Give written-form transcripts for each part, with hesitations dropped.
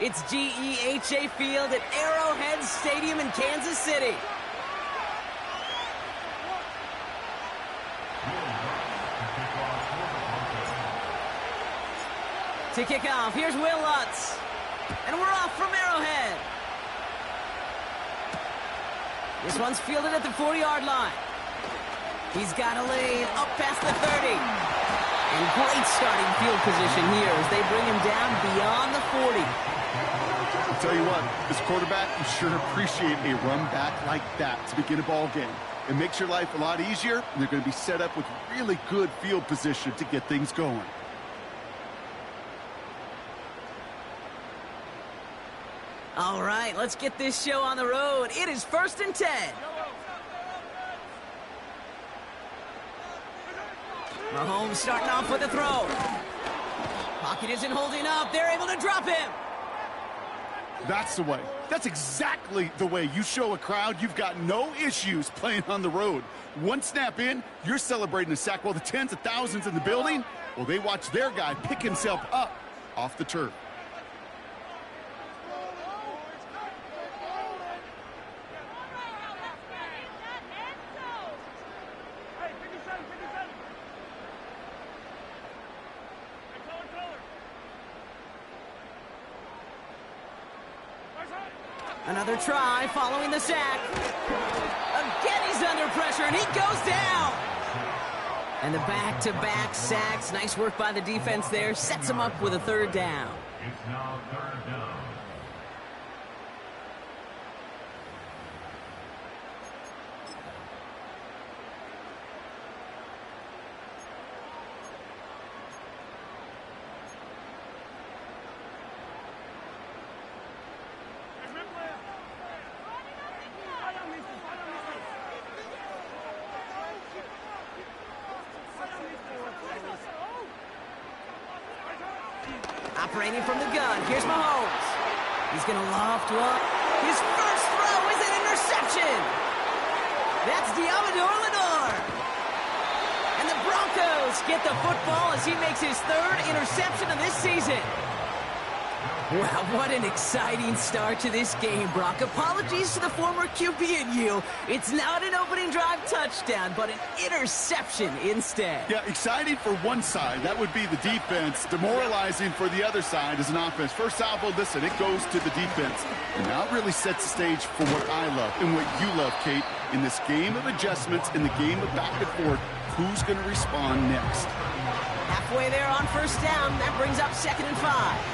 It's GEHA Field at Arrowhead Stadium in Kansas City. To kick off, here's Will Lutz. And we're off from Arrowhead. This one's fielded at the 40-yard line. He's got a lane up past the 30. And great starting field position here as they bring him down beyond the 40. I'll tell you what, as a quarterback, you sure appreciate a run back like that to begin a ball game. It makes your life a lot easier, and they're going to be set up with really good field position to get things going. All right, let's get this show on the road. It is 1st and 10. Mahomes starting off with a throw. Pocket isn't holding up. They're able to drop him. That's the way. That's exactly the way you show a crowd you've got no issues playing on the road. One snap in, you're celebrating a sack while the tens of thousands in the building, well, they watch their guy pick himself up off the turf. Another try following the sack. Again, he's under pressure, and he goes down. And the back-to-back sacks. Nice work by the defense there. Sets him up with a 3rd down. It's now 3rd down. Operating from the gun, here's Mahomes. He's going to loft one. His first throw is an interception. That's Deommodore Lenoir. And the Broncos get the football as he makes his 3rd interception of this season. Wow, what an exciting start to this game, Brock. Apologies to the former QB and you. It's not an opening drive touchdown, but an interception instead. Yeah, exciting for one side. That would be the defense. Demoralizing for the other side as an offense. First salvo, listen, it goes to the defense. And now it really sets the stage for what I love and what you love, Kate. In this game of adjustments, in the game of back and forth, who's going to respond next? Halfway there on 1st down. That brings up 2nd and 5.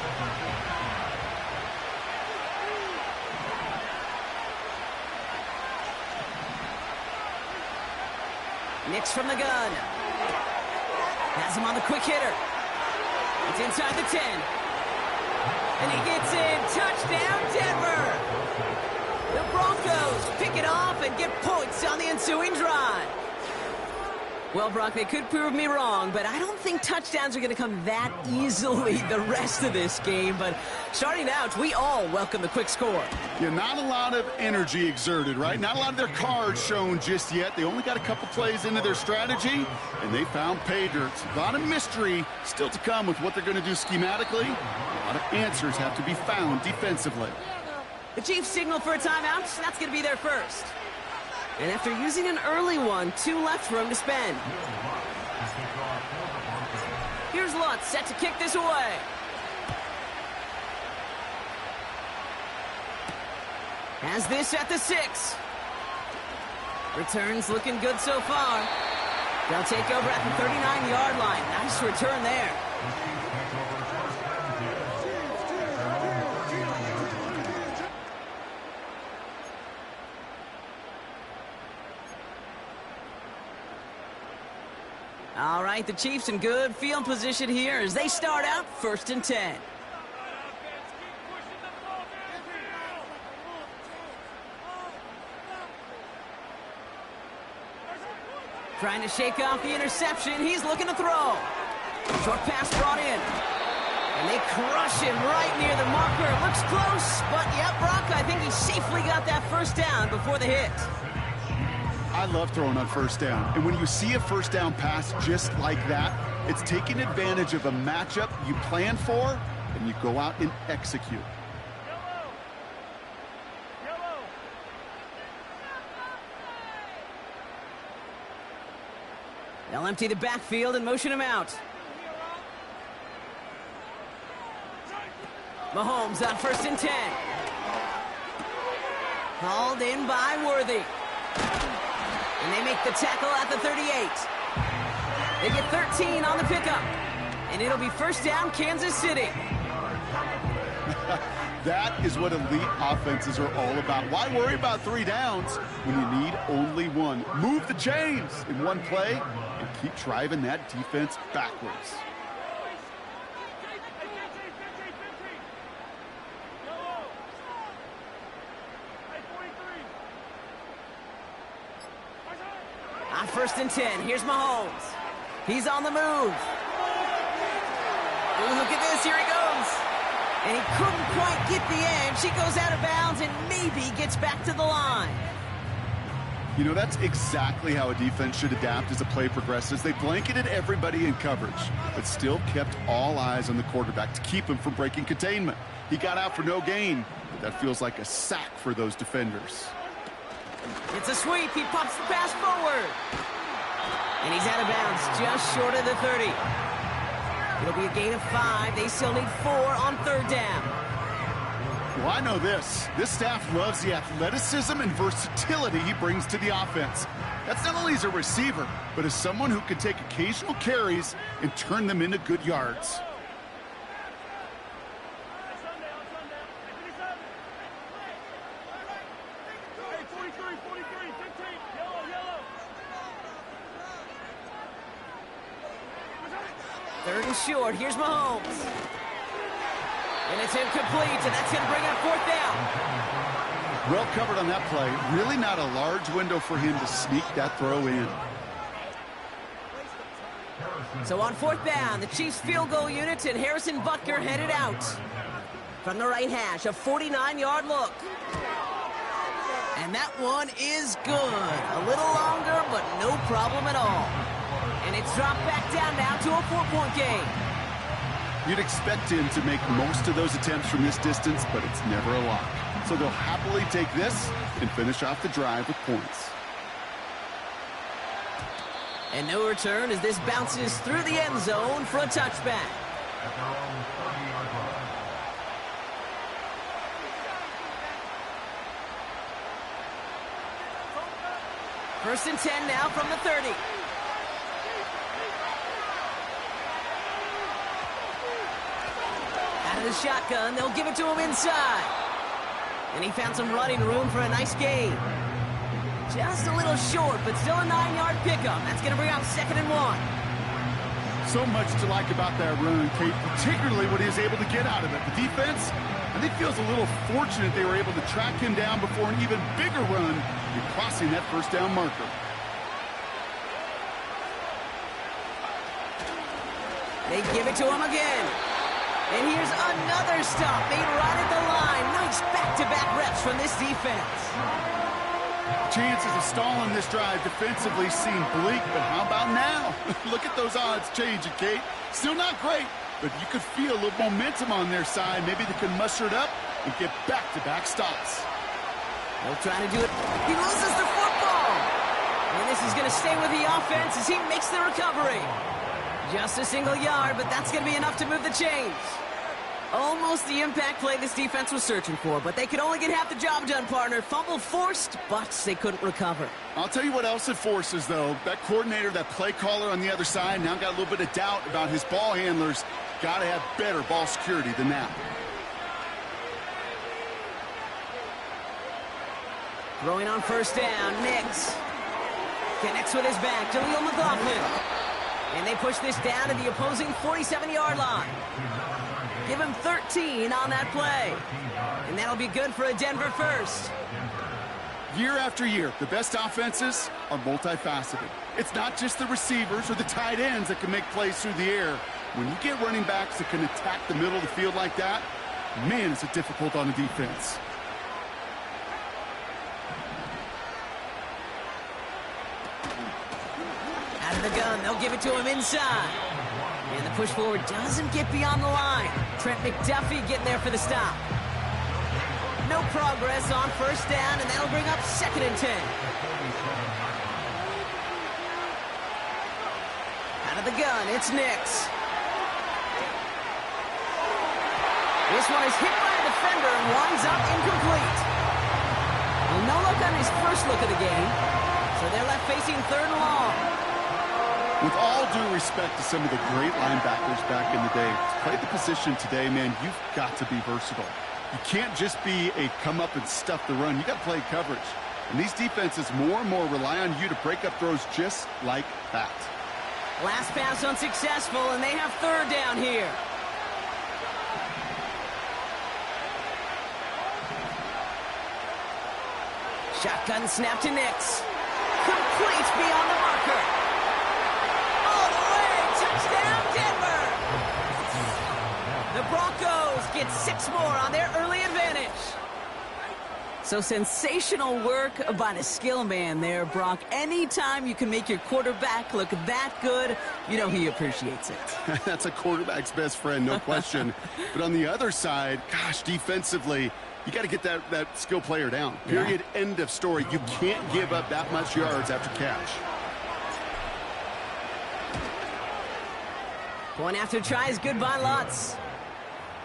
Nix from the gun. Has him on the quick hitter. It's inside the 10. And he gets in. Touchdown, Denver. The Broncos pick it off and get points on the ensuing drive. Well, Brock, they could prove me wrong, but I don't think touchdowns are going to come that easily the rest of this game. But starting out, we all welcome the quick score. Yeah, not a lot of energy exerted, right? Not a lot of their cards shown just yet. They only got a couple plays into their strategy, and they found pay dirt. A lot of mystery still to come with what they're going to do schematically. A lot of answers have to be found defensively. The Chiefs signal for a timeout. That's going to be their first. And after using an early one, 2 left for him to spend. Here's Lutz set to kick this away. Has this at the 6. Returns looking good so far. They'll take over at the 39-yard line. Nice return there. All right, the Chiefs in good field position here as they start out 1st and 10. Trying to shake off the interception. He's looking to throw. Short pass brought in. And they crush him right near the marker. Looks close, but yeah, Brock, I think he safely got that 1st down before the hit. I love throwing on 1st down. And when you see a 1st down pass just like that, it's taking advantage of a matchup you plan for, and you go out and execute. They'll empty the backfield and motion him out. Mahomes on 1st and 10. Called in by Worthy. And they make the tackle at the 38. They get 13 on the pickup. And it'll be 1st down, Kansas City. That is what elite offenses are all about. Why worry about 3 downs when you need only 1? Move the chains in 1 play and keep driving that defense backwards. On 1st and 10, here's Mahomes. He's on the move. Ooh, look at this, here he goes. And he couldn't quite get the edge. He goes out of bounds and maybe gets back to the line. You know, that's exactly how a defense should adapt as a play progresses. They blanketed everybody in coverage, but still kept all eyes on the quarterback to keep him from breaking containment. He got out for no gain, but that feels like a sack for those defenders. It's a sweep. He pops the pass forward. And he's out of bounds just short of the 30. It'll be a gain of 5. They still need 4 on 3rd down. Well, I know this. This staff loves the athleticism and versatility he brings to the offense. That's not only as a receiver, but as someone who can take occasional carries and turn them into good yards. Third and short. Here's Mahomes. And it's incomplete, and that's going to bring up 4th down. Well covered on that play. Really not a large window for him to sneak that throw in. So on 4th down, the Chiefs field goal unit and Harrison Butker headed out. From the right hash, a 49-yard look. And that one is good. A little longer, but no problem at all. And it's dropped back down now to a 4-point game. You'd expect him to make most of those attempts from this distance, but it's never a lock. So they'll happily take this and finish off the drive with points. And no return as this bounces through the end zone for a touchback. At their own 30-yard line. 1st and 10 now from the 30. Out of the shotgun, they'll give it to him inside. And he found some running room for a nice gain. Just a little short, but still a 9-yard pickup. That's going to bring out 2nd and 1. So much to like about that run, Kate, particularly what he was able to get out of it. The defense, I think, feels a little fortunate they were able to track him down before an even bigger run in crossing that 1st down marker. They give it to him again. And here's another stop made right at the line. Nice back-to-back reps from this defense. Chances of stalling this drive defensively seem bleak, but how about now? Look at those odds changing, Kate. Still not great, but you could feel a little momentum on their side. Maybe they can muster it up and get back-to-back stops. They'll try to do it. He loses the football. And this is going to stay with the offense as he makes the recovery. Just a single yard, but that's going to be enough to move the chains. Almost the impact play this defense was searching for, but they could only get half the job done, partner. Fumble forced, but they couldn't recover. I'll tell you what else it forces, though. That coordinator, that play caller on the other side, now got a little bit of doubt about his ball handlers. Got to have better ball security than that. Throwing on 1st down, Nix connects with his back, Jaleel McLaughlin. And they push this down to the opposing 47-yard line. Give him 13 on that play. And that'll be good for a Denver first. Year after year, the best offenses are multifaceted. It's not just the receivers or the tight ends that can make plays through the air. When you get running backs that can attack the middle of the field like that, man, is it difficult on the defense. Out of the gun, they'll give it to him inside. And the push forward doesn't get beyond the line. Trent McDuffie getting there for the stop. No progress on 1st down, and that'll bring up 2nd and 10. Out of the gun, it's Nix. This one is hit by a defender and winds up incomplete. Well, no look on his first look of the game, so they're left facing third and long. With all due respect to some of the great linebackers back in the day, to play the position today, man, you've got to be versatile. You can't just be a come up and stuff the run. You got to play coverage. And these defenses more and more rely on you to break up throws just like that. Last pass unsuccessful, and they have third down here. Shotgun snap to Nix. Complete beyond the marker. All the way, touchdown Denver! The Broncos get 6 more on their early advantage. So sensational work by the skill man there, Brock. Anytime you can make your quarterback look that good, you know he appreciates it. That's a quarterback's best friend, no question. But on the other side, gosh, defensively, you got to get that skill player down. Period. Yeah. End of story. You can't give up that much yards after catch. Point after try is good by Lutz.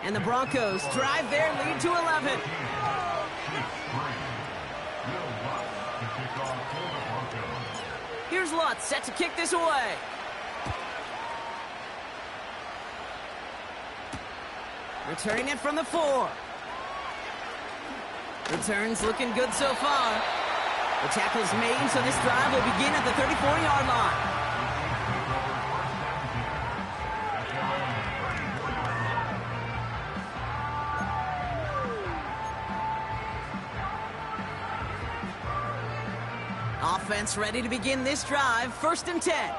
And the Broncos drive their lead to 11. Here's Lutz set to kick this away. Returning it from the 4. Returns looking good so far. The tackle's made, so this drive will begin at the 34-yard line. Offense ready to begin this drive. 1st and 10.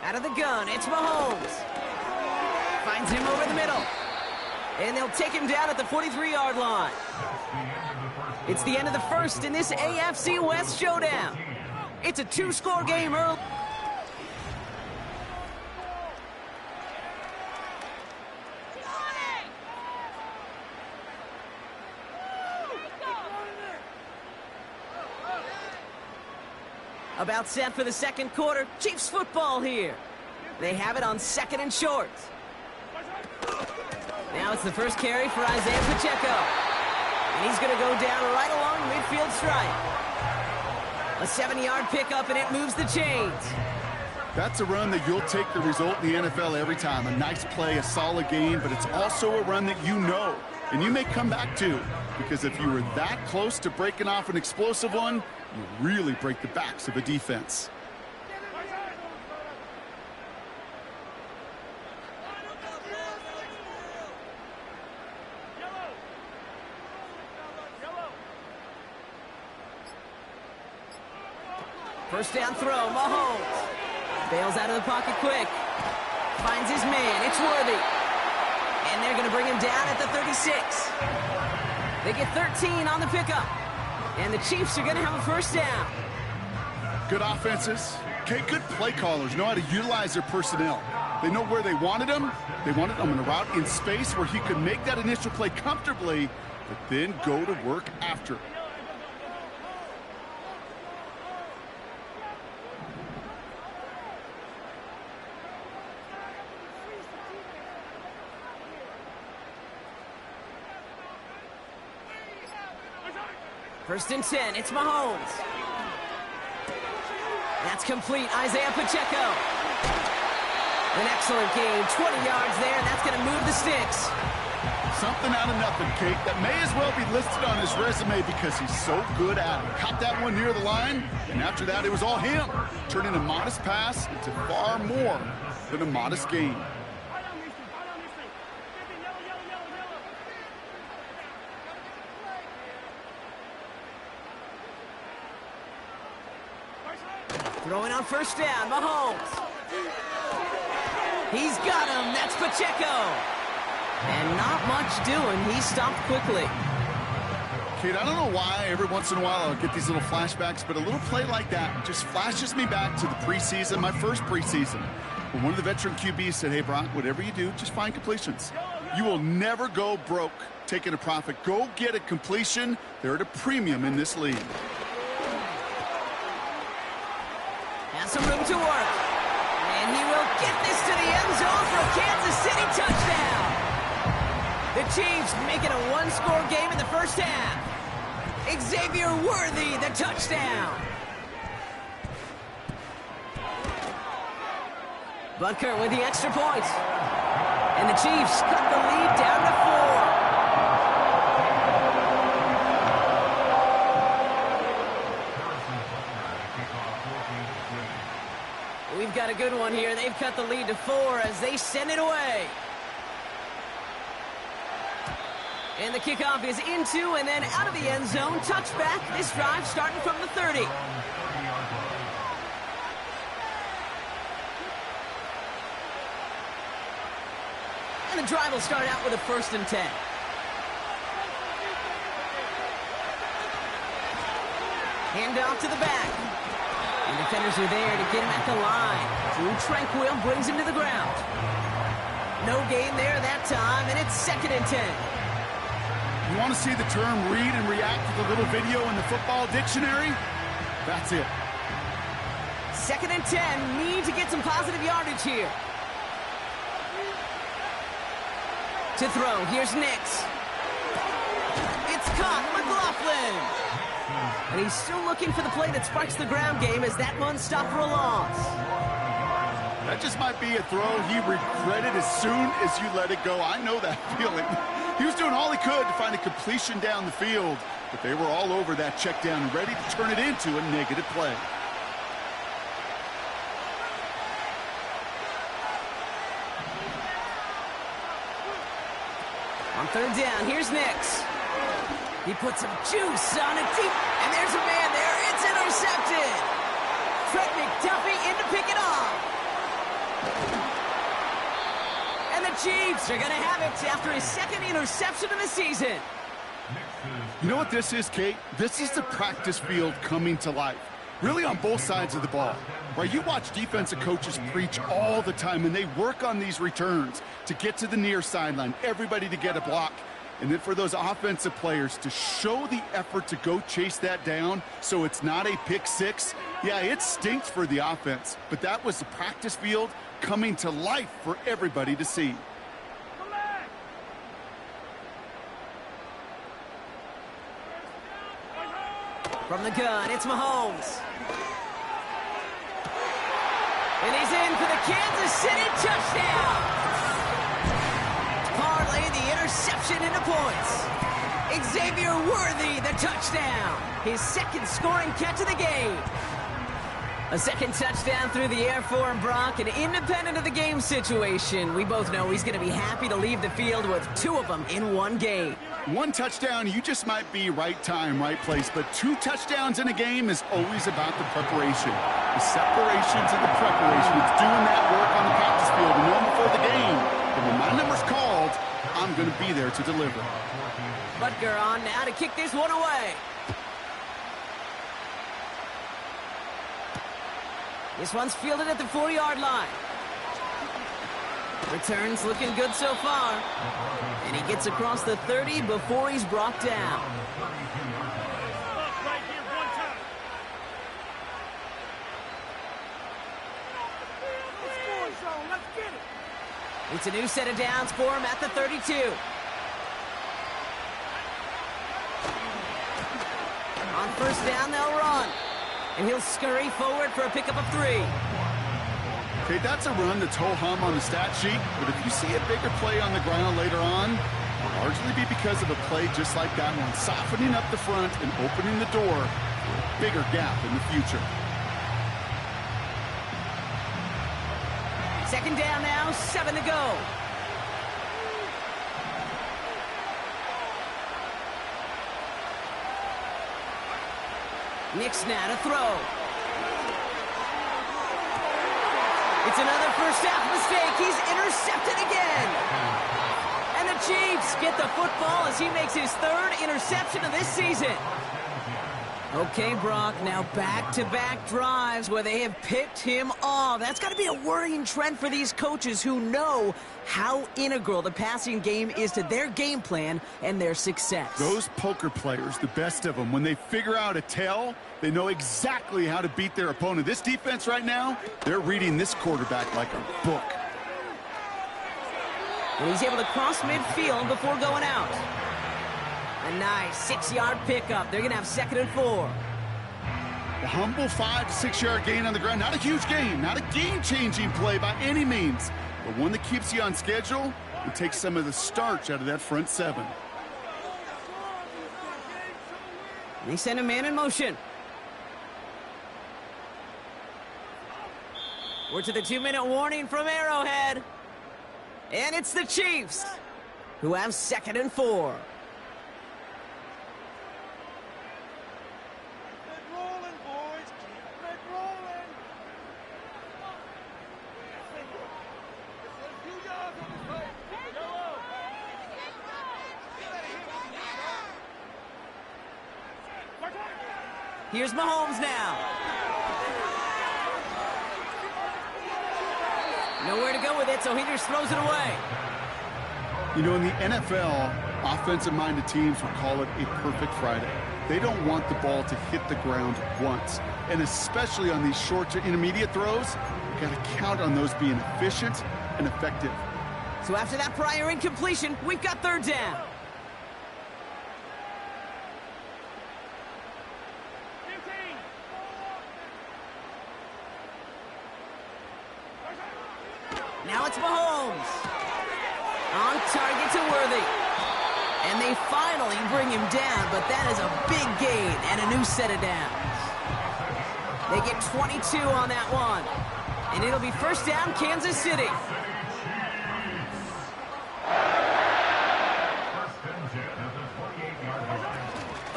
Out of the gun, it's Mahomes. Finds him over the middle. And they'll take him down at the 43-yard line. It's the end of the first in this AFC West showdown. It's a 2-score game early. About set for the second quarter. Chiefs football here. They have it on 2nd and short. Now it's the first carry for Isaiah Pacheco. And he's going to go down right along midfield stripe. A 7-yard pickup, and it moves the chains. That's a run that you'll take the result in the NFL every time. A nice play, a solid game, but it's also a run that you know, and you may come back to. Because if you were that close to breaking off an explosive one, you really break the backs of a defense. First down throw, Mahomes. Bails out of the pocket quick. Finds his man, it's Worthy. And they're going to bring him down at the 36. They get 13 on the pickup. And the Chiefs are going to have a first down. Good offenses. Okay, good play callers know how to utilize their personnel. They know where they wanted them. They wanted them in a route in space where he could make that initial play comfortably, but then go to work after. First and 10, it's Mahomes. That's complete, Isaiah Pacheco. An excellent game, 20 yards there, and that's going to move the sticks. Something out of nothing, Kate, that may as well be listed on his resume because he's so good at it. Caught that one near the line, and after that, it was all him. Turning a modest pass into far more than a modest gain. Throwing on first down, Mahomes. He's got him. That's Pacheco. And not much doing. He stopped quickly. Kate, I don't know why every once in a while I'll get these little flashbacks, but a little play like that just flashes me back to the preseason, my first preseason, when one of the veteran QBs said, hey, Brock, whatever you do, just find completions. You will never go broke taking a profit. Go get a completion. They're at a premium in this league. Has some room to work. And he will get this to the end zone for a Kansas City touchdown. The Chiefs make it a one-score game in the first half. Xavier Worthy, the touchdown. Butker with the extra point. And the Chiefs cut the lead down to 4. We've got a good one here. They've cut the lead to 4 as they send it away. And the kickoff is into and then out of the end zone. Touchback. This drive starting from the 30. And the drive will start out with a 1st and 10. Hand off to the back. And defenders are there to get him at the line. Drew Tranquill brings him to the ground. No gain there that time, and it's 2nd and 10. You want to see the term read and react to the little video in the football dictionary? That's it. 2nd and 10. Need to get some positive yardage here. To throw, here's Nix. It's caught, McLaughlin. And he's still looking for the play that sparks the ground game as that one stopped for a loss. That just might be a throw he regretted as soon as you let it go. I know that feeling. He was doing all he could to find a completion down the field, but they were all over that check down and ready to turn it into a negative play. On 3rd down, here's Nix. He puts some juice on it deep, and there's a man there. It's intercepted. Trent McDuffie in to pick it off. And the Chiefs are going to have it after his 2nd interception of the season. You know what this is, Kate? This is the practice field coming to life. Really on both sides of the ball. Right, you watch defensive coaches preach all the time, and they work on these returns to get to the near sideline, everybody to get a block. And then for those offensive players to show the effort to go chase that down so it's not a pick six. Yeah, it stinks for the offense, but that was the practice field coming to life for everybody to see. From the gun, it's Mahomes. And he's in for the Kansas City touchdown. Parlay the interception into points. Xavier Worthy, the touchdown. His 2nd scoring catch of the game. A 2nd touchdown through the air for him, Brock, and independent of the game situation, we both know he's going to be happy to leave the field with 2 of them in one game. 1 touchdown, you just might be right time, right place, but 2 touchdowns in a game is always about the preparation. The separation to the preparation. It's doing that work on the practice field and knowing before the game. But when my number's called, I'm going to be there to deliver. Butker on now to kick this one away. This one's fielded at the 4-yard line. Returns looking good so far. And he gets across the 30 before he's brought down. It's a new set of downs for him at the 32. On 1st down, they'll run. And he'll scurry forward for a pickup of 3. Okay, that's a run that's ho-hum on the stat sheet, but if you see a bigger play on the ground later on, it'll largely be because of a play just like that one, softening up the front and opening the door for a bigger gap in the future. 2nd down now, 7 to go. Nix now to throw. It's another first half mistake. He's intercepted again. And the Chiefs get the football as he makes his 3rd interception of this season. Okay, Brock, now back-to-back drives where they have picked him off. That's got to be a worrying trend for these coaches who know how integral the passing game is to their game plan and their success. Those poker players, the best of them, when they figure out a tell, they know exactly how to beat their opponent. This defense right now, they're reading this quarterback like a book. And he's able to cross midfield before going out. A nice 6-yard pickup. They're going to have 2nd and 4. A humble 5 to 6 yard gain on the ground. Not a huge gain, not a game-changing play by any means, but one that keeps you on schedule and takes some of the starch out of that front 7. And they send a man in motion. We're to the 2-minute warning from Arrowhead. And it's the Chiefs who have 2nd and 4. Here's Mahomes now. Nowhere to go with it, so he just throws it away. You know, in the NFL, offensive-minded teams will call it a perfect Friday. They don't want the ball to hit the ground once. And especially on these short to intermediate throws, you got to count on those being efficient and effective. So after that prior incompletion, we've got 3rd down. Now it's Mahomes. On target to Worthy. And they finally bring him down, but that is a big gain and a new set of downs. They get 22 on that one. And it'll be 1st down, Kansas City.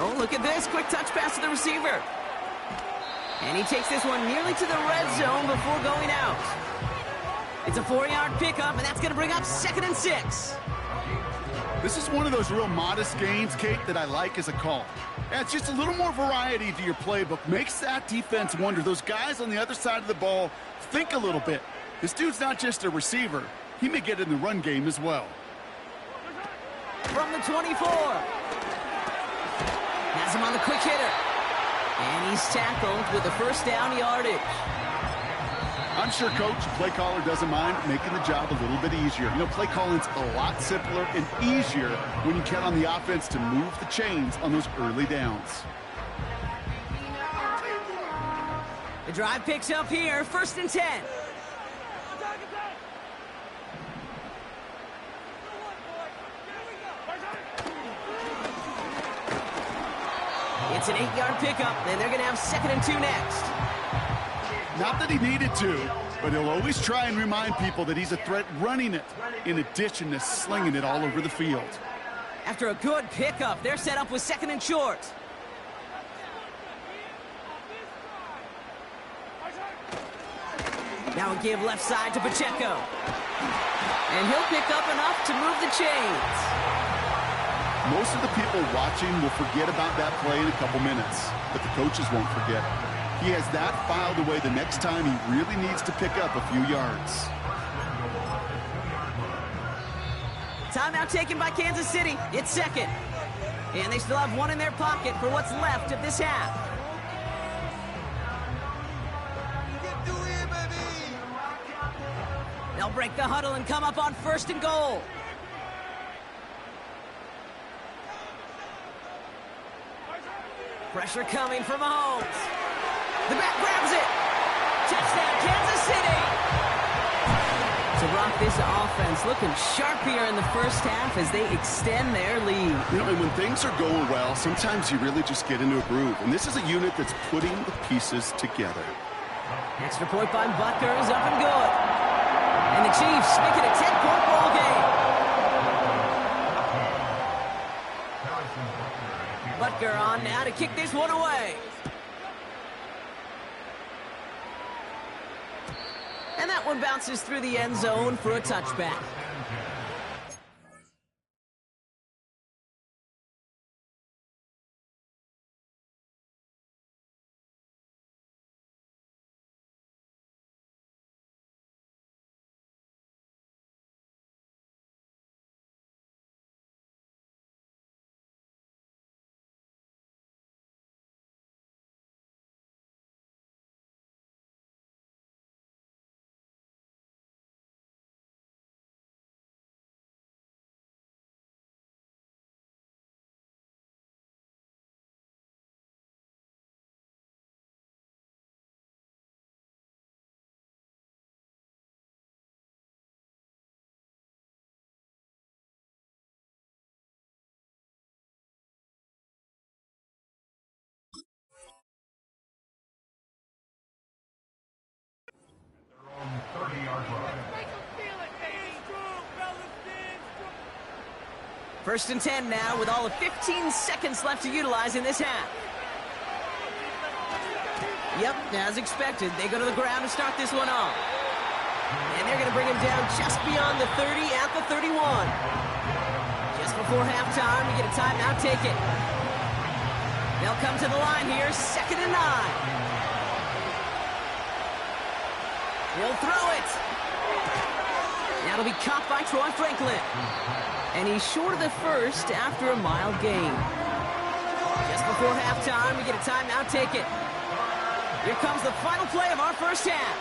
Oh, look at this. Quick touch pass to the receiver. And he takes this one nearly to the red zone before going out. It's a 4-yard pickup, and that's going to bring up 2nd and 6. This is one of those real modest gains, Kate, that I like as a call. And it's just a little more variety to your playbook. Makes that defense wonder. Those guys on the other side of the ball think a little bit. This dude's not just a receiver. He may get in the run game as well. From the 24. Has him on the quick hitter. And he's tackled with the 1st down yardage. I'm sure Coach, play caller, doesn't mind making the job a little bit easier. You know, play calling's a lot simpler and easier when you count on the offense to move the chains on those early downs. The drive picks up here, 1st and 10. It's an 8-yard pickup, and they're going to have 2nd and 2 next. Not that he needed to, but he'll always try and remind people that he's a threat running it, in addition to slinging it all over the field. After a good pickup, they're set up with 2nd and short. Now a give left side to Pacheco. And he'll pick up enough to move the chains. Most of the people watching will forget about that play in a couple minutes, but the coaches won't forget. He has that filed away the next time he really needs to pick up a few yards. Timeout taken by Kansas City. It's 2nd. And they still have one in their pocket for what's left of this half. They'll break the huddle and come up on 1st and goal. Pressure coming from Mahomes. The back grabs it. Touchdown, Kansas City. So, Brock, this offense looking sharp here in the 1st half as they extend their lead. You know, and when things are going well, sometimes you really just get into a groove. And this is a unit that's putting the pieces together. Extra point by Butker is up and good. And the Chiefs make it a 10-point ball game. Butker on now to kick this one away. And that one bounces through the end zone for a touchback. First and 10 now with all of 15 seconds left to utilize in this half. Yep, as expected, they go to the ground to start this one off. And they're going to bring him down just beyond the 30 at the 31. Just before halftime, we get a timeout, take it. They'll come to the line here, 2nd and 9. He'll throw it. That'll be caught by Troy Franklin. And he's short of the first after a mile gain. Just before halftime, we get a timeout, take it. Here comes the final play of our first half.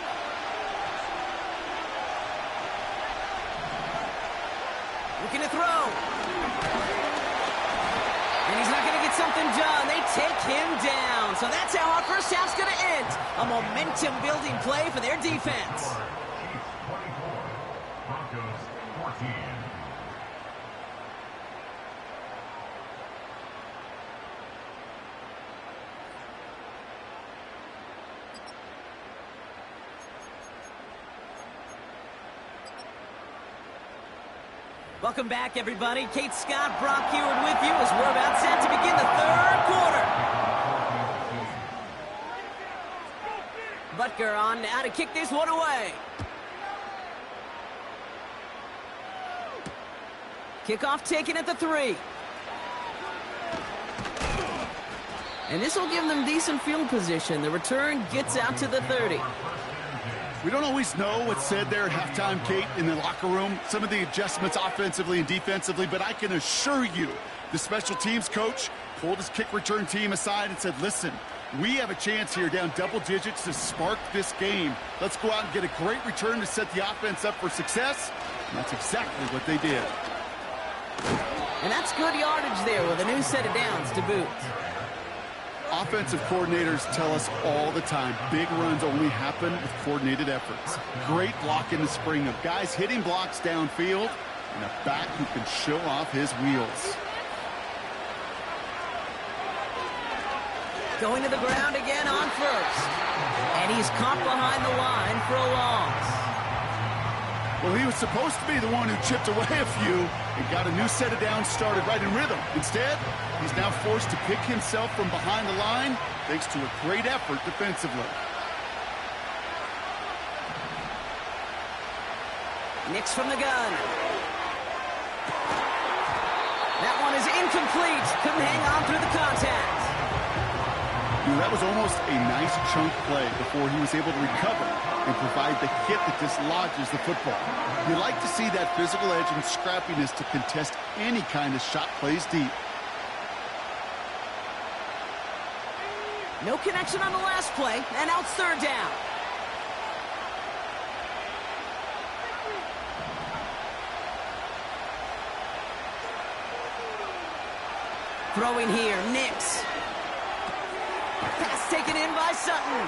Looking to throw. And he's not going to get something done. They take him down. So that's how our first half's going to end. A momentum-building play for their defense. Broncos 14. Welcome back, everybody. Kate Scott, Brock Huard with you as we're about set to begin the third quarter. Butker on now to kick this one away. Kickoff taken at the 3. And this will give them decent field position. The return gets out to the 30. We don't always know what's said there at halftime, Kate, in the locker room. Some of the adjustments offensively and defensively, but I can assure you the special teams coach pulled his kick return team aside and said, listen, we have a chance here down double digits to spark this game. Let's go out and get a great return to set the offense up for success. And that's exactly what they did. And that's good yardage there with a new set of downs to boot. Offensive coordinators tell us all the time, big runs only happen with coordinated efforts. Great block in the spring of guys hitting blocks downfield and a back who can show off his wheels. Going to the ground again on first. And he's caught behind the line for a loss. Well, he was supposed to be the one who chipped away a few and got a new set of downs started right in rhythm. Instead, he's now forced to pick himself from behind the line thanks to a great effort defensively. Nix from the gun. That one is incomplete. Couldn't hang on through the contact. That was almost a nice chunk play before he was able to recover and provide the hit that dislodges the football. You like to see that physical edge and scrappiness to contest any kind of shot plays deep. No connection on the last play, and now it's third down. Throwing here, Nix. Pass taken in by Sutton.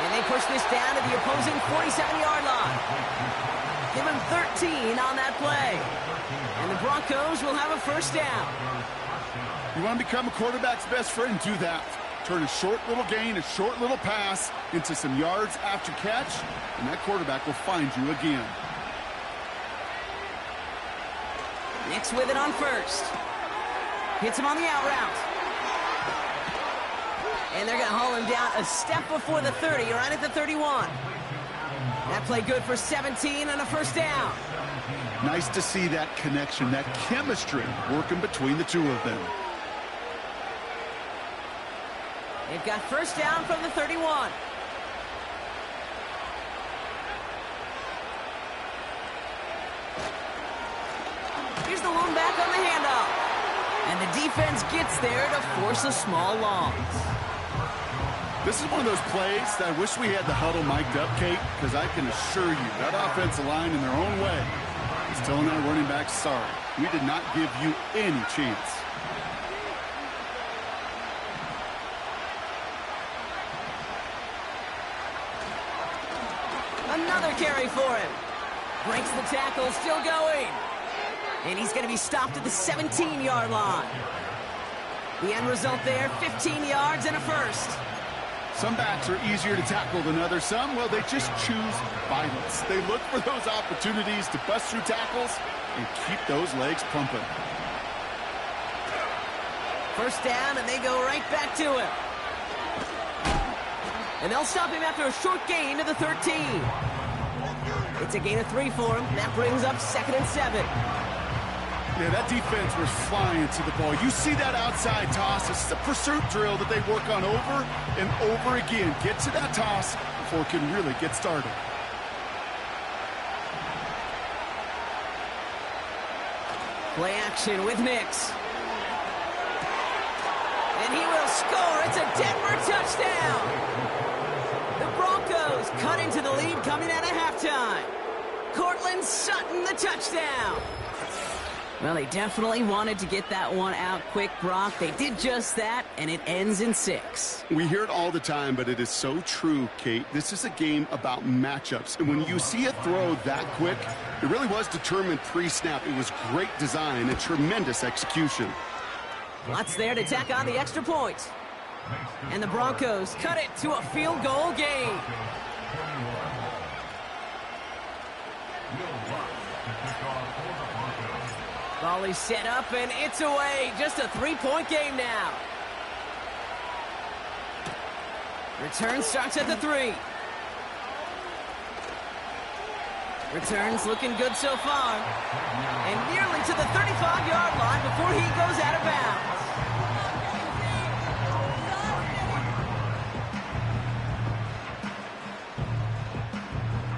And they push this down to the opposing 47-yard line. Give him 13 on that play. And the Broncos will have a first down. You want to become a quarterback's best friend? Do that. Turn a short little gain, a short little pass into some yards after catch, and that quarterback will find you again. Nix with it on first. Hits him on the out route. And they're going to haul him down a step before the 30, right at the 31. That play good for 17 and a first down. Nice to see that connection, that chemistry working between the two of them. They've got first down from the 31. Here's the lone back on the handoff. And the defense gets there to force a small loss. This is one of those plays that I wish we had the huddle mic'd up, Kate, because I can assure you that offensive line in their own way is telling our running backs, sorry, we did not give you any chance. Another carry for him. Breaks the tackle, still going. And he's going to be stopped at the 17-yard line. The end result there, 15 yards and a first. Some backs are easier to tackle than others. Some, well, they just choose violence. They look for those opportunities to bust through tackles and keep those legs pumping. First down, and they go right back to him. And they'll stop him after a short gain to the 13. It's a gain of 3 for him. That brings up 2nd and 7. Yeah, that defense was flying to the ball. You see that outside toss. This is a pursuit drill that they work on over and over again. Get to that toss before it can really get started. Play action with Mix. And he will score. It's a Denver touchdown. The Broncos cut into the lead coming out of halftime. Cortland Sutton, the touchdown. Well, they definitely wanted to get that one out quick, Brock. They did just that, and it ends in 6. We hear it all the time, but it is so true, Kate. This is a game about matchups. And when you see a throw that quick, it really was determined pre-snap. It was great design and tremendous execution. Lots there to tack on the extra point. And the Broncos cut it to a field goal game. Ball is set up, and it's away. Just a 3-point game now. Return starts at the 3. Returns looking good so far. And nearly to the 35-yard line before he goes out of bounds.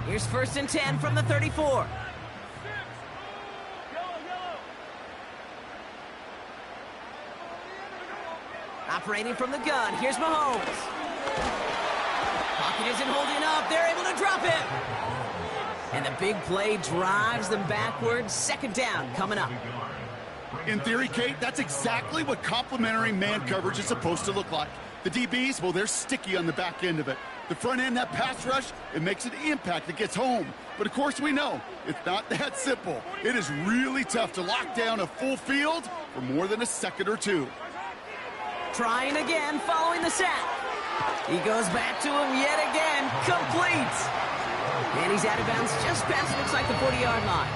Here's 1st and 10 from the 34. Operating from the gun, here's Mahomes. Pocket isn't holding up, they're able to drop it. And the big play drives them backwards. 2nd down coming up. In theory, Kate, that's exactly what complementary man coverage is supposed to look like. The DBs, well, they're sticky on the back end of it. The front end, that pass rush, it makes an impact that gets home. But of course we know, it's not that simple. It is really tough to lock down a full field for more than a second or two. Trying again following the sack. He goes back to him yet again. Complete. And he's out of bounds just past, looks like, the 40-yard line.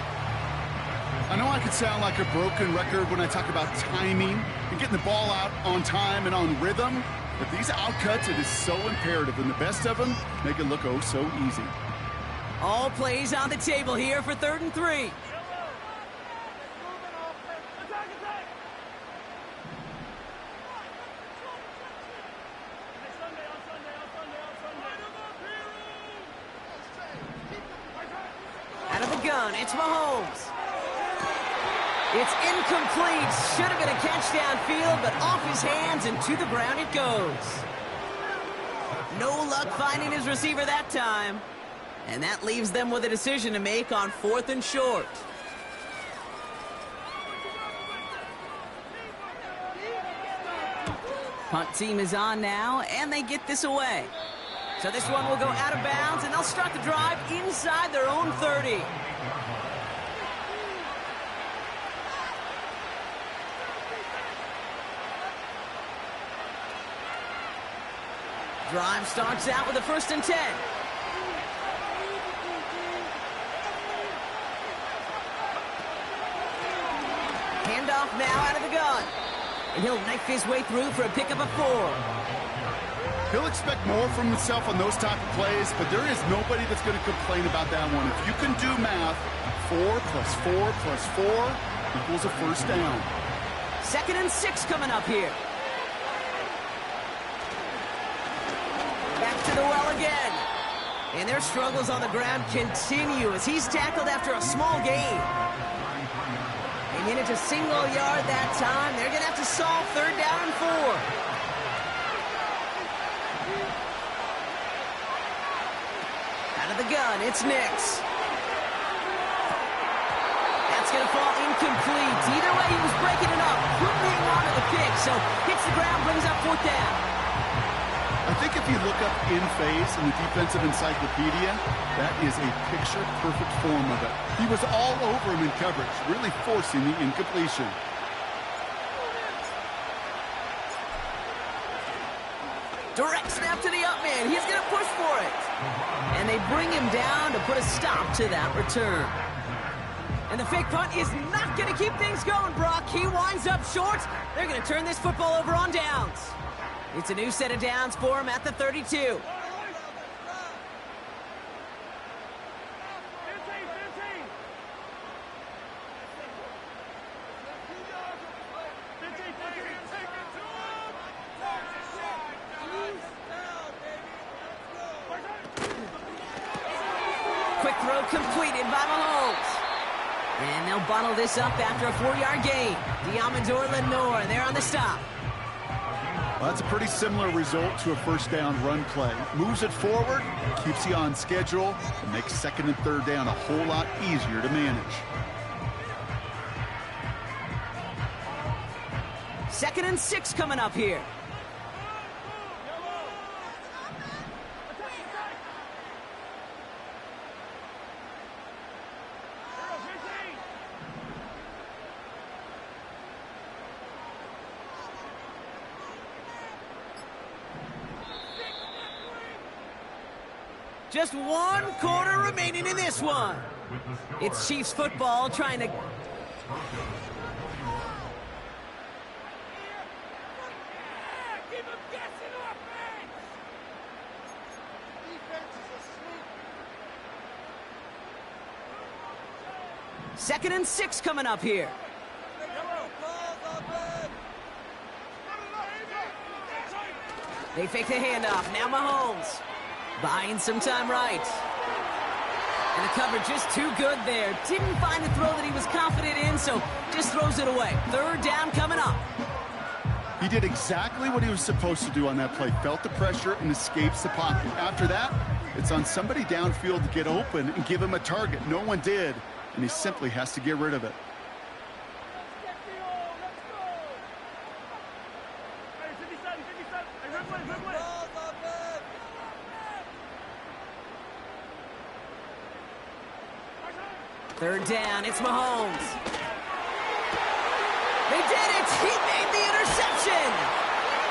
I know I could sound like a broken record when I talk about timing and getting the ball out on time and on rhythm, but these outcuts, it is so imperative, and the best of them make it look oh so easy. All plays on the table here for 3rd and 3. Out of the gun, it's Mahomes. It's incomplete. Should have been a catch downfield, but off his hands and to the ground it goes. No luck finding his receiver that time. And that leaves them with a decision to make on 4th and short. Punt team is on now, and they get this away. So this one will go out of bounds, and they'll start the drive inside their own 30. Drive starts out with a 1st and 10. Handoff now out of the gun. And he'll knife his way through for a pickup of 4. He'll expect more from himself on those type of plays, but there is nobody that's going to complain about that one. If you can do math, 4 plus 4 plus 4 equals a 1st down. 2nd and 6 coming up here. Back to the well again. And their struggles on the ground continue as he's tackled after a small gain. They manage a single yard that time. They're going to have to solve 3rd down and 4. Out of the gun, it's Nix. That's going to fall incomplete. Either way, he was breaking it up. Couldn't hang on to the pick, so hits the ground, brings up 4th down. I think if you look up in phase in the defensive encyclopedia, that is a picture-perfect form of it. He was all over him in coverage, really forcing the incompletion. Direct snap to the and they bring him down to put a stop to that return. And the fake punt is not going to keep things going, Brock. He winds up short. They're going to turn this football over on downs. It's a new set of downs for him at the 32. Quick throw completed by Mahomes. And they'll bottle this up after a 4-yard gain. Deommodore Lenoir there on the stop. Well, that's a pretty similar result to a first down run play. Moves it forward, keeps you on schedule, and makes second and third down a whole lot easier to manage. 2nd and 6 coming up here. Just 1 quarter remaining in this one. It's Chiefs football trying to... Second and 6 coming up here. They fake the handoff. Now Mahomes. Buying some time right. And the coverage is too good there. Didn't find the throw that he was confident in, so just throws it away. 3rd down coming up. He did exactly what he was supposed to do on that play. Felt the pressure and escapes the pocket. After that, it's on somebody downfield to get open and give him a target. No one did, and he simply has to get rid of it. Third down, it's Mahomes. They did it! He made the interception!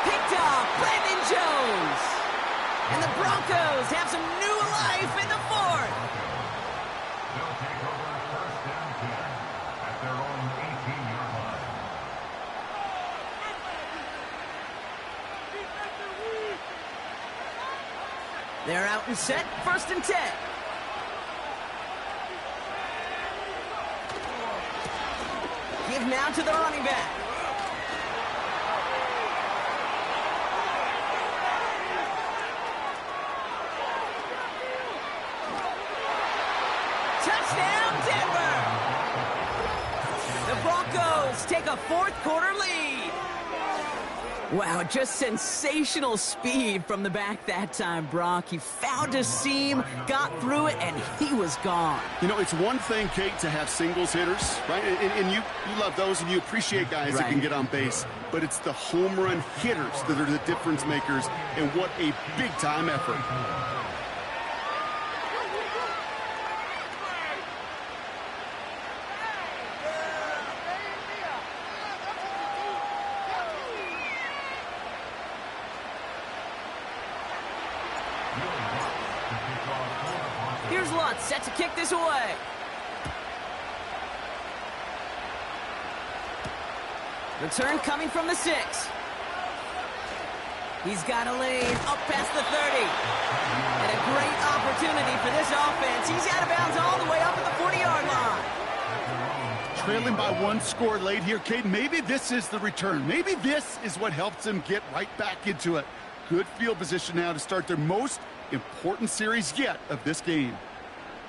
Picked off Brandon Jones! And the Broncos have some new life in the 4th! They'll take over first down 10 at their own 18-yard line. They're out and set, 1st and 10. Give now to the running back. Touchdown, Denver! The Broncos take a 4th quarter lead. Wow, just sensational speed from the back that time, Brock. He found a seam, got through it, and he was gone. You know, it's one thing, Kate, to have singles hitters, right? And you love those, and you appreciate guys that can get on base. But it's the home run hitters that are the difference makers, and what a big-time effort. Here's Lutz, set to kick this away. Return coming from the 6. He's got a lane up past the 30. And a great opportunity for this offense. He's out of bounds all the way up at the 40-yard line. Trailing by 1 score late here, Kate. Maybe this is the return. Maybe this is what helps them get right back into it. Good field position now to start their most important series yet of this game.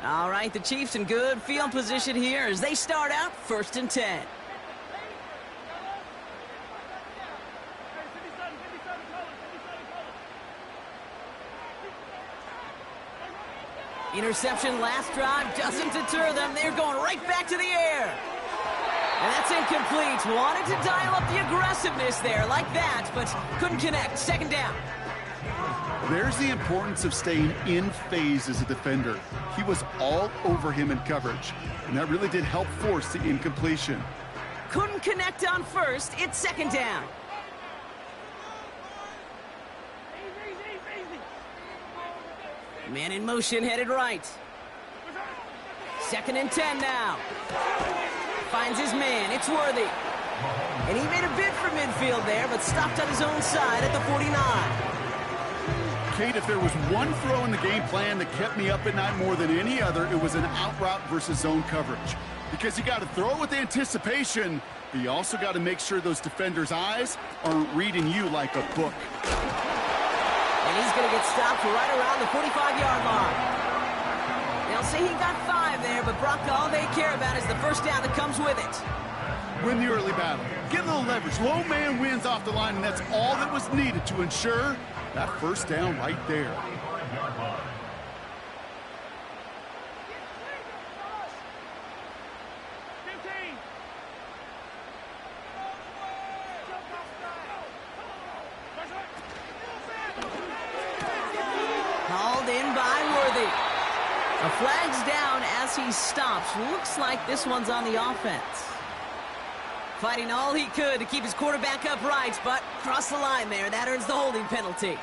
All right, the Chiefs in good field position here as they start out 1st and 10. Interception last drive doesn't deter them. They're going right back to the air. And that's incomplete. Wanted to dial up the aggressiveness there like that, but couldn't connect. 2nd down. There's the importance of staying in phase as a defender. He was all over him in coverage, and that really did help force the incompletion. Couldn't connect on 1st. It's 2nd down. Man in motion, headed right. 2nd and 10 now. Finds his man, it's Worthy. And he made a bid for midfield there, but stopped on his own side at the 49. Kate, if there was one throw in the game plan that kept me up at night more than any other, it was an out route versus zone coverage. Because you got to throw it with anticipation, but you also got to make sure those defenders' eyes aren't reading you like a book. And he's going to get stopped right around the 45-yard line. They'll say he got 5 there, but Brock, all they care about is the first down that comes with it. Win the early battle. Get a little leverage. Low man wins off the line, and that's all that was needed to ensure that first down right there. Called in by Worthy. A flag's down as he stops. Looks like this one's on the offense. Fighting all he could to keep his quarterback upright, but crossed the line there. That earns the holding penalty.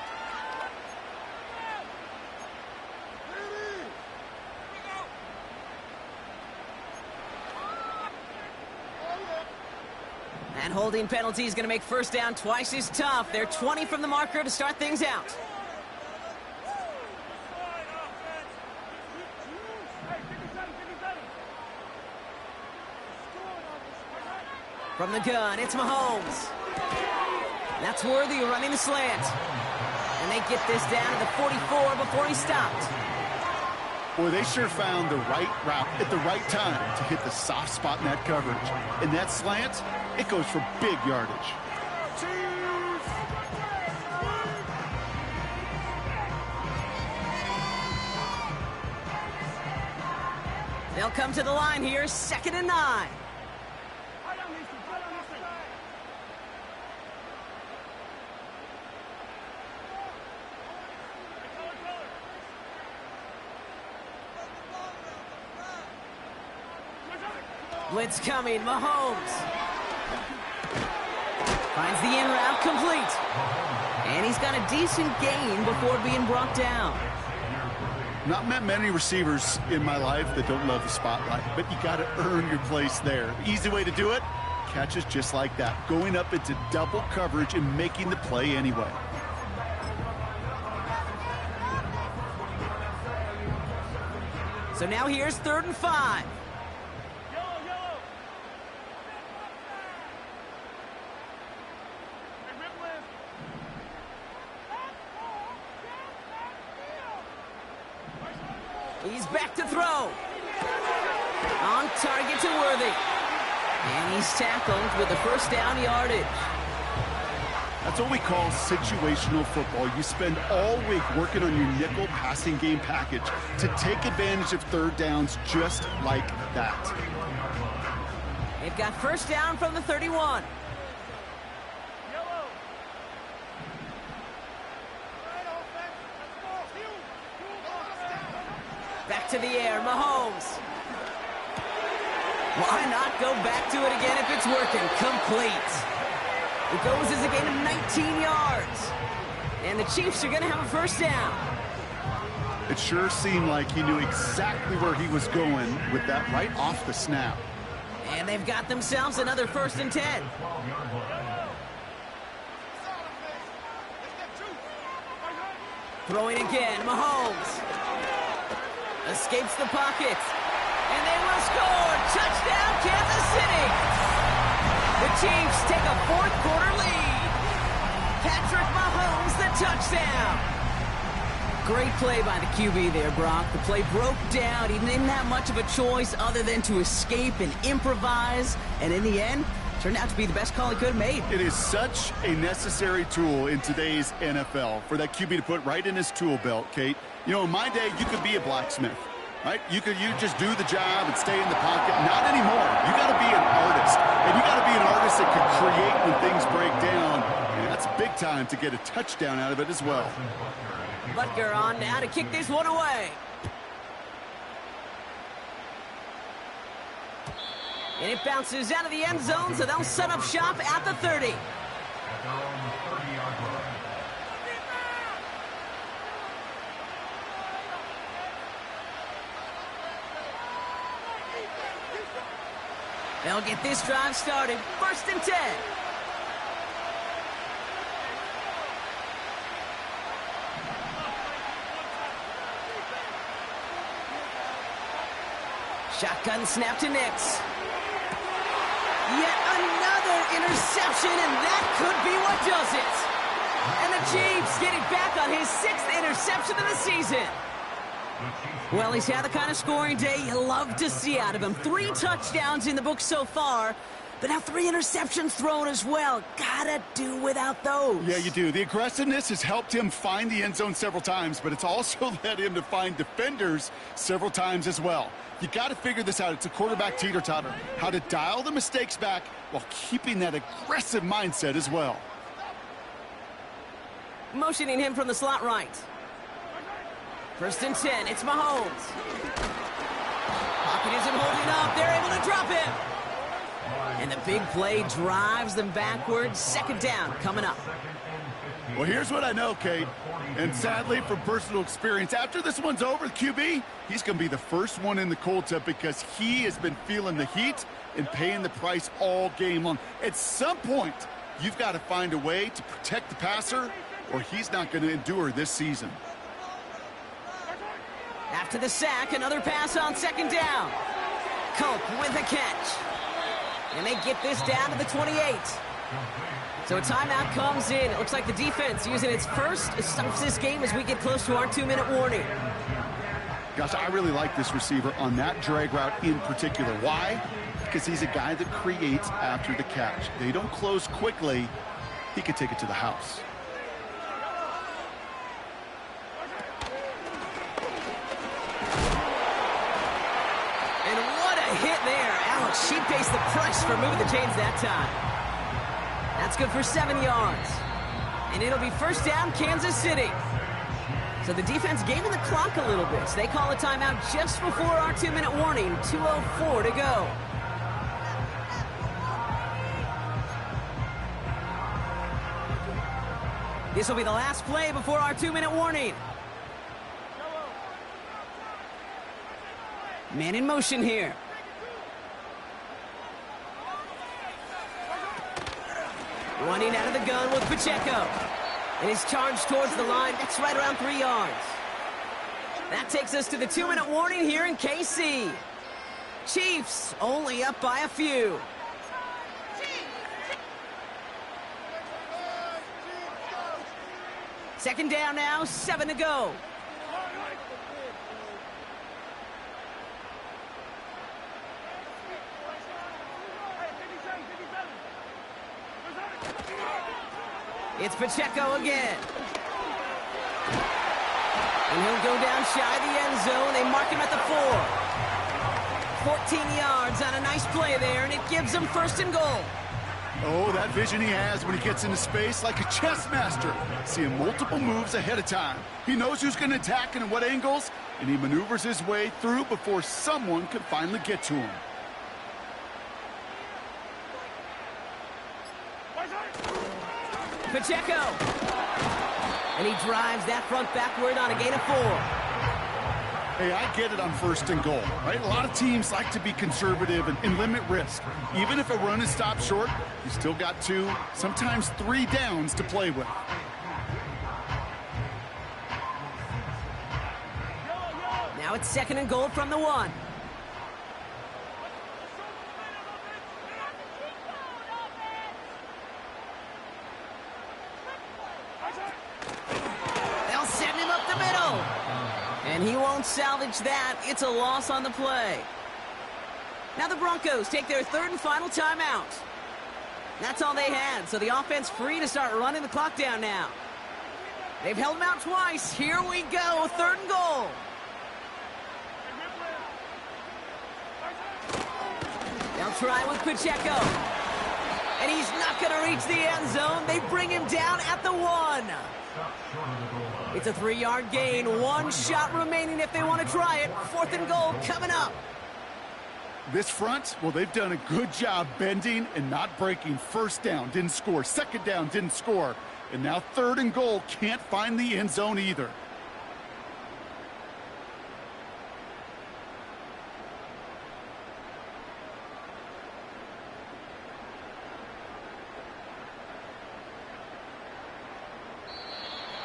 That holding penalty is going to make first down twice as tough. They're 20 from the marker to start things out. From the gun, it's Mahomes. That's Worthy running the slant. And they get this down to the 44 before he stopped. Boy, they sure found the right route at the right time to hit the soft spot in that coverage. And that slant, it goes for big yardage. They'll come to the line here, 2nd and 9. Blitz coming, Mahomes. Finds the in route complete. And he's got a decent gain before being brought down. Not met many receivers in my life that don't love the spotlight, but you got to earn your place there. The easy way to do it, catches just like that, going up into double coverage and making the play anyway. So now here's 3rd and 5. He's back to throw. On target to Worthy. And he's tackled with the first down yardage. That's what we call situational football. You spend all week working on your nickel passing game package to take advantage of third downs just like that. They've got first down from the 31. Back to the air, Mahomes. Why not go back to it again if it's working? Complete. It goes as a gain of 19 yards. And the Chiefs are going to have a first down. It sure seemed like he knew exactly where he was going with that right off the snap. And they've got themselves another 1st and 10. Throwing again, Mahomes. Escapes the pocket. And they will score. Touchdown, Kansas City. The Chiefs take a 4th quarter lead. Patrick Mahomes, the touchdown. Great play by the QB there, Brock. The play broke down. He didn't have much of a choice other than to escape and improvise. And in the end, turned out to be the best call he could have made. It is such a necessary tool in today's NFL for that QB to put right in his tool belt, Kate. You know, in my day, you could be a blacksmith, right? You just do the job and stay in the pocket. Not anymore. You got to be an artist. And you got to be an artist that can create when things break down. And that's big time to get a touchdown out of it as well. Butker on now to kick this one away. And it bounces out of the end zone, so they'll set up shop at the 30. At their own 30-yard line. They'll get this drive started. 1st and 10. Shotgun snap to Nix. Yet another interception, and that could be what does it. And the Chiefs getting back on his 6th interception of the season. Well, he's had the kind of scoring day you love to see out of him. 3 touchdowns in the book so far, but now 3 interceptions thrown as well. Gotta do without those. Yeah, you do. The aggressiveness has helped him find the end zone several times, but it's also led him to find defenders several times as well. You got to figure this out. It's a quarterback teeter-totter. How to dial the mistakes back while keeping that aggressive mindset as well. Motioning him from the slot right. 1st and 10. It's Mahomes. Pocket isn't holding up. They're able to drop him. And the big play drives them backwards. 2nd down coming up. Well, here's what I know, Kate. And sadly, from personal experience, after this one's over, QB, he's going to be the first one in the cold tub because he has been feeling the heat and paying the price all game long. At some point, you've got to find a way to protect the passer or he's not going to endure this season. After the sack, another pass on 2nd down. Cope with the catch. And they get this down to the 28. So a timeout comes in. It looks like the defense using its first stops this game as we get close to our 2-minute warning. Gosh, I really like this receiver on that drag route in particular. Why? Because he's a guy that creates after the catch. They don't close quickly. He could take it to the house. And what a hit there. Alex, she faced the press for moving the chains that time. That's good for 7 yards. And it'll be 1st down, Kansas City. So the defense gave him the clock a little bit. So they call a timeout just before our 2-minute warning. 2:04 to go. This will be the last play before our 2-minute warning. Man in motion here. Running out of the gun with Pacheco. And he's charged towards the line. That's right around 3 yards. That takes us to the 2-minute warning here in KC. Chiefs only up by a few. Second down now, 7 to go. It's Pacheco again. And he'll go down shy of the end zone. They mark him at the 4. 14 yards on a nice play there, and it gives them 1st and goal. Oh, that vision he has when he gets into space like a chess master. Seeing multiple moves ahead of time. He knows who's going to attack and at what angles, and he maneuvers his way through before someone can finally get to him. Pacheco. And he drives that front backward on a gain of 4. Hey, I get it on 1st and goal, right? A lot of teams like to be conservative and limit risk. Even if a run is stopped short, you still got 2, sometimes 3 downs to play with. Now it's 2nd and goal from the 1. They'll send him up the middle. And he won't salvage that. It's a loss on the play. Now the Broncos take their 3rd and final timeout. That's all they had, so the offense free to start running the clock down now. They've held him out twice. Here we go, 3rd and goal. They'll try with Pacheco. And he's not going to reach the end zone. They bring him down at the 1. It's a 3-yard gain. 1 shot remaining if they want to try it. 4th and goal coming up. This front, well, they've done a good job bending and not breaking. 1st down, didn't score. 2nd down, didn't score. And now 3rd and goal, can't find the end zone either.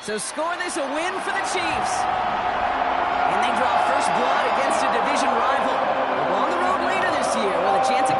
So score this a win for the Chiefs. And they draw first blood against a division rival. They're on the road later this year with a chance at